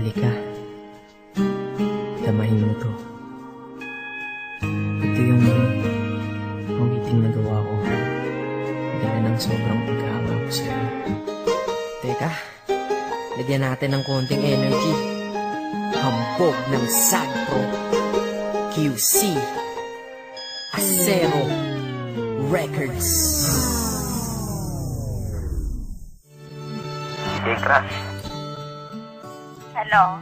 Halika, damahin mo to. Ito yung awiting na gawa ko dahil ng sobrang pagkahanga ko sa'yo. Teka, lagyan natin ng konting energy. Hambog ng Sagpro QC Acero Records. Hey, Crush. Hello?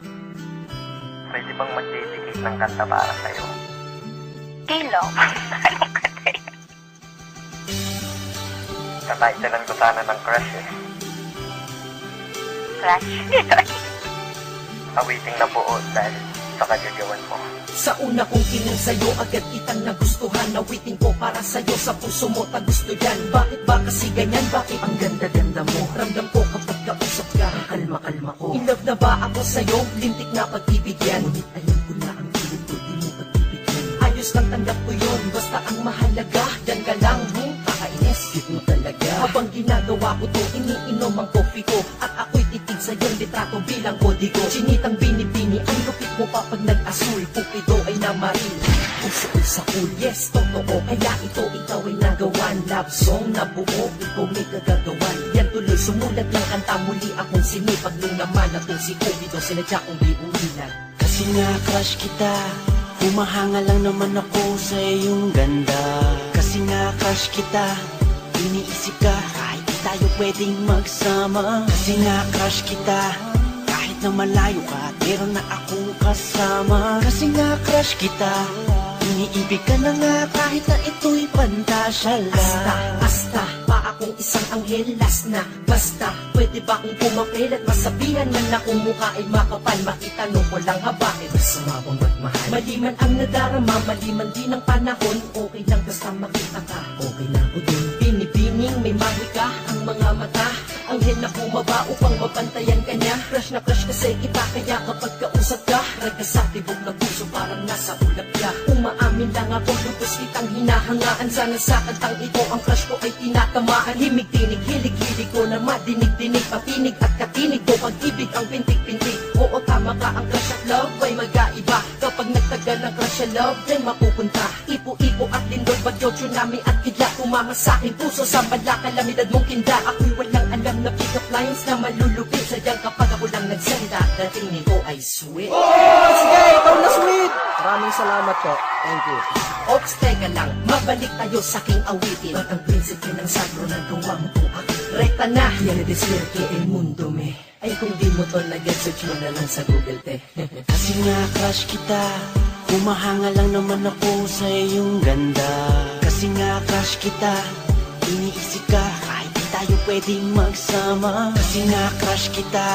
Pwede bang mag-dedicate ng kanta para sa'yo? Kilo? Anong kanta yun? Tataytalan ko sana ng Crush eh. Crush? Awiting na buo dahil sa kagagawan mo. Sa una kong kinig sa'yo, agad kitang nagustuhan. Nawiting ko para sa'yo, sa puso mo tagusto yan. Bakit ba kasi ganyan? Bakit ang ganda-ganda mo? Ramdam ko kapag kausap ka, kalma-kalma ko. In love na ba ako sa'yo? Lintik na pag-ibig yan. Ngunit alam ko na ang pilit ko, di mo pagbibigyan. Ayos lang tanggap ko yun, basta ang mahalaga, yan ka lang, kakainis, cute mo talaga. Habang ginagawa ko to, iniinom ang coffee ko, at ako'y titig sa iyong litrato bilang kodigo. Chinitang binibini, ang lupit mo pa pag nag-asul. Pupido ay namaril, puso ay sa cool. Yes, totoo, kaya ito ikaw ay nagawan. Love song na buo, ikaw may kagagawan. Yan tuloy, sumulat ng kanta, muli akong sinipag. Nung naman atong si Cupido, sinadya kong biulilan. Kasi nga crush kita, humahanga lang naman ako sa iyong ganda. Kasi nga crush kita, iniisip ka kahit di tayo pwedeng magsama. Kasi nga crush kita, kahit na malayo ka, meron na akong kasama. Kasi nga crush kita, iniibig ka na nga kahit na ito'y pantasya lang. Asta, pa akong isang anghel, last na. Basta, pwede ba akong pumapel at masabihan man na kung mukha ay makapal? Makitanong ko lang habain, masama bang magmahal? Maliman ang nadarama, maliman din ang panahon. Okay lang basta makita ka, okay lang ko din. Binibining, may mahika ang mga mata. Anghel na bumaba upang mabantayan ka niya. Crush na crush kasi kita, kaya kapag kausap ka, ragasa tibok na puso parang nasa ulap ka. Umaamin lang ako, lubos kitang hinahangaan. Sana sa kantang ito, ang crush ko ay tinatamaan. Himig-tinig, hilig-hilig ko na madinig-dinig, patinig at katinig ko, pag-ibig ang pintig-pintig. Oo, tama ka, ang crush at love ay mag-aiba. Kapag nagtagal ang crush at love, then mapupunta. Ipo-ipo at lindol, bagyo, tsunami at kidlat. Kumama sa aking puso, sa bala, kalamidad mong kinda. Ako'y walang alam na pick-up lines na malulupit. Sadyang kapag ako lang nagsalita, dating nito ay sweet. Sige, ikaw na sweet! Maraming salamat po. Thank you. Ops, teka lang, mabalik tayo sa aking awitin. At ang prinsipyo ng Sagpro na gawa mo po ako. Rekta na, yan na deswerte el mundo me. Ay kung di mo to nag-search mo na lang sa Google te. Kasi nga crush kita, humahanga lang naman ako sa iyong ganda. Kasi nga crush kita, iniisip ka kahit di tayo pwedeng magsama. Kasi nga crush kita,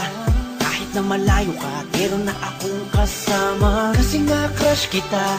kahit na malayo ka, meron na akong kasama. Kasi nga crush kita,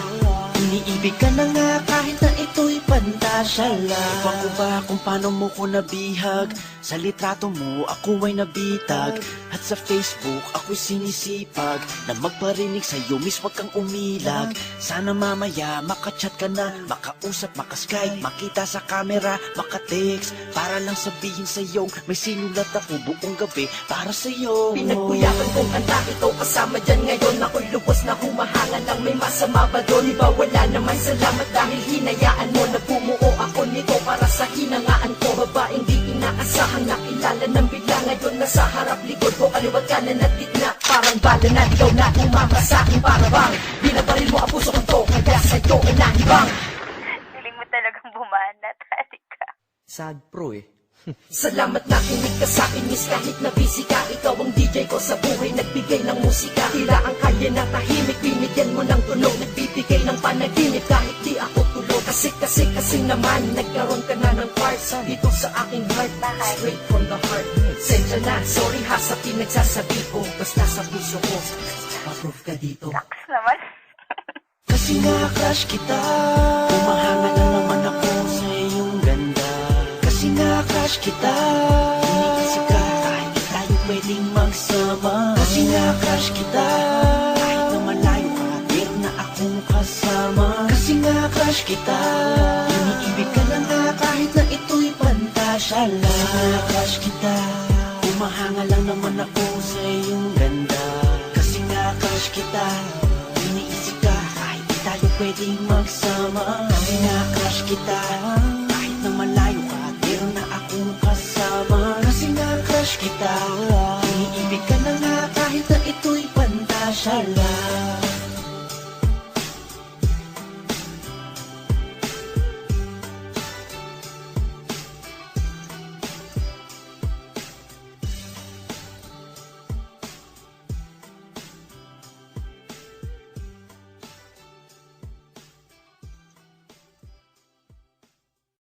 iniibig ka na nga kahit na ito'y pantasya lang. Iwan ko ba kung paano mo ko nabihag? Sa litrato mo ako ay nabitag, at sa Facebook ako'y sinisipag na magparinig sa'yo, miss wag kang umilag. Sana mamaya makachat ka na, makausap, makaskype, makita sa camera, makatext, para lang sabihin sa'yo may sinulat ako buong gabi para sa'yo. Pinagbuyakan kong kanta ito, kasama dyan ngayon. Ako'y lubos na humahanga lang, may masama ba doon? Iba wala naman, salamat dahil hinayaan mo na bumuo ako nito para sa hinangaan ko. Babaeng di inaasahan, nakilala ng bigla. Ngayon nasa harap likod ko, kaliwat kanan at gitna. Parang bala na ikaw na umama sa akin, para bang binabaril mo ang puso ko to, kaya sa'yo ay nahibang. Feeling mo talagang bumanat, halika. Sagpro eh. Salamat na kinig ka sa akin, miss, kahit na busy ka. Ikaw ang DJ ko sa buhay, nagbigay ng musika. Tila ang kalye na tahimik, binigyan mo ng tunog. Nagbibigay ng panaginip kahit di ako tulog. Kasi naman, nagkaroon ka na ng parts dito sa aking heart. Straight from the heart. Sensya na, sorry ha sa pinagsasabi ko. Basta sa puso ko, pa-proof ka dito. Naks naman. Kasi nga crush kita, humahanga lang naman ako sa iyong ganda. Kasi nga crush kita, iniisip ka kahit di tayo pwedeng magsama. Kasi nga crush kita, kahit na malayo ka, meron na akong kasama. Kasi nga crush kita, iniibig ka na nga kahit na ito'y pantasya lang. Kasi nga crush kita, humahanga lang naman ako sa iyong ganda. Kasi crush kita. Iniisip ka kahit di tayo pwedeng magsama. Kasi nga crush kita, kahit na malayo ka, meron na akong kasama. Kasi nga crush kita,